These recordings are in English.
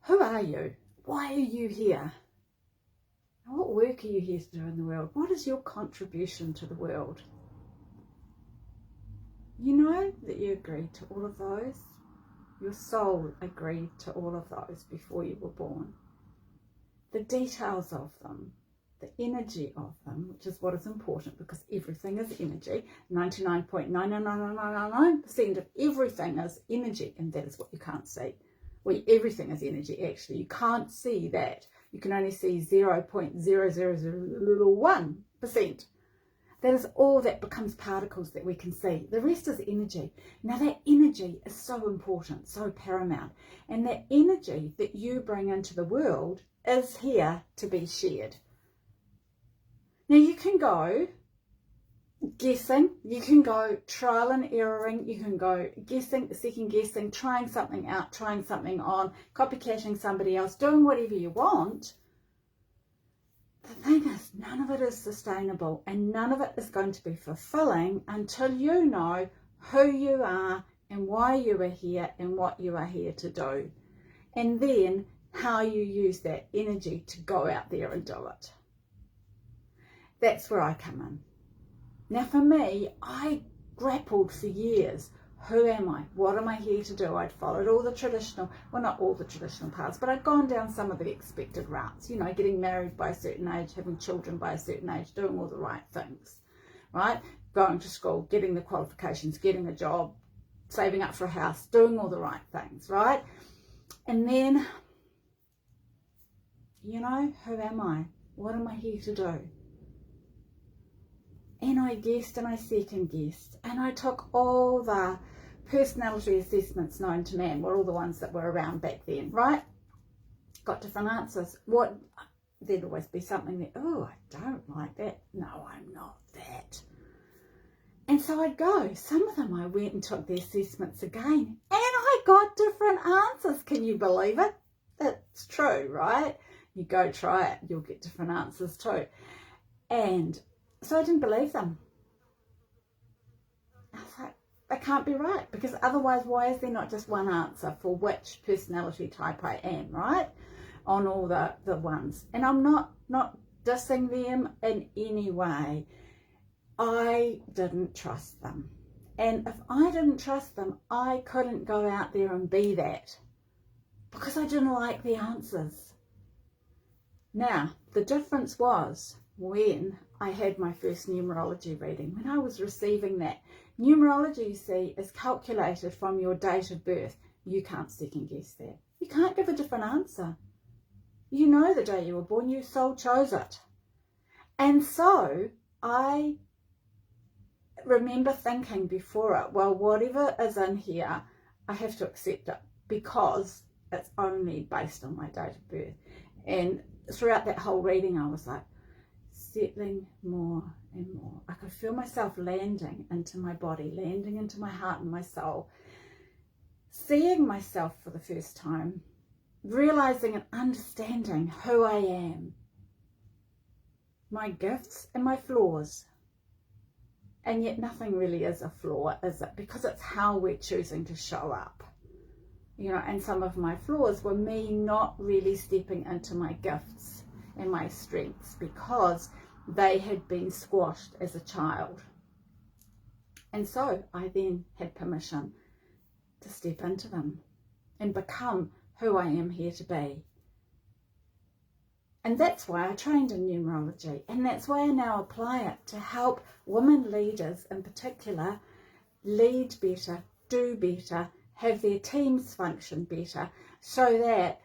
Who are you? Why are you here? And what work are you here to do in the world? What is your contribution to the world? You know that you agreed to all of those. Your soul agreed to all of those before you were born. The details of them, the energy of them, which is what is important because everything is energy. 99.99999% of everything is energy, and that is what you can't see. Well, everything is energy, actually. You can't see that. You can only see 0.0001%. That is all that becomes particles that we can see. The rest is energy. Now that energy is so important, so paramount. And that energy that you bring into the world is here to be shared. Now you can go guessing, you can go trial and erroring, you can go guessing, second guessing, trying something out, trying something on, copycatting somebody else, doing whatever you want. The thing is, none of it is sustainable and none of it is going to be fulfilling until you know who you are and why you are here and what you are here to do. And then how you use that energy to go out there and do it. That's where I come in. Now for me, I grappled for years. Who am I? What am I here to do? I'd followed all the traditional, well not all the traditional paths, but I'd gone down some of the expected routes. You know, getting married by a certain age, having children by a certain age, doing all the right things, right? Going to school, getting the qualifications, getting a job, saving up for a house, doing all the right things, right? And then, you know, who am I? What am I here to do? And I guessed and I second guessed and I took all the personality assessments known to man, were all the ones that were around back then, right? Got different answers. There'd always be something that, oh, I don't like that. No, I'm not that. And so I'd go. Some of them I went and took the assessments again and I got different answers. Can you believe it? It's true, right? You go try it, you'll get different answers too. And so I didn't believe them. I was like, that can't be right, because otherwise why is there not just one answer for which personality type I am, right? On all the ones. And I'm not dissing them in any way. I didn't trust them. And if I didn't trust them, I couldn't go out there and be that because I didn't like the answers. Now, the difference was when I had my first numerology reading, when I was receiving that. Numerology, you see, is calculated from your date of birth. You can't second guess that. You can't give a different answer. You know the day you were born, your soul chose it. And so I remember thinking before it, well, whatever is in here, I have to accept it because it's only based on my date of birth. And throughout that whole reading, I was like, settling more and more. I could feel myself landing into my body, landing into my heart and my soul, seeing myself for the first time, realizing and understanding who I am, my gifts and my flaws. And yet nothing really is a flaw, is it? Because it's how we're choosing to show up. You know, and some of my flaws were me not really stepping into my gifts and my strengths because they had been squashed as a child. And so I then had permission to step into them and become who I am here to be. And that's why I trained in numerology, and that's why I now apply it to help women leaders in particular lead better, do better, have their teams function better, so that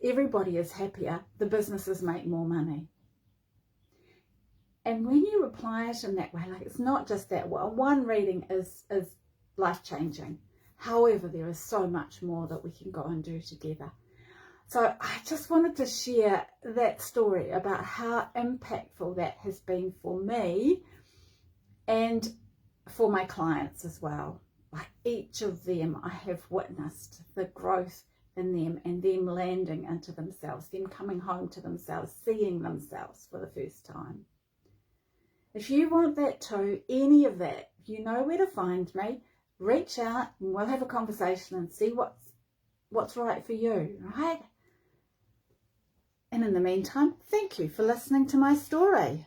everybody is happier, the businesses make more money. And when you apply it in that way, like it's not just that one reading is life-changing. However, there is so much more that we can go and do together. So I just wanted to share that story about how impactful that has been for me and for my clients as well. Like each of them, I have witnessed the growth in them and them landing into themselves, them coming home to themselves, seeing themselves for the first time. If you want that too, any of that, you know where to find me. Reach out and we'll have a conversation and see what's right for you, right? And in the meantime, thank you for listening to my story.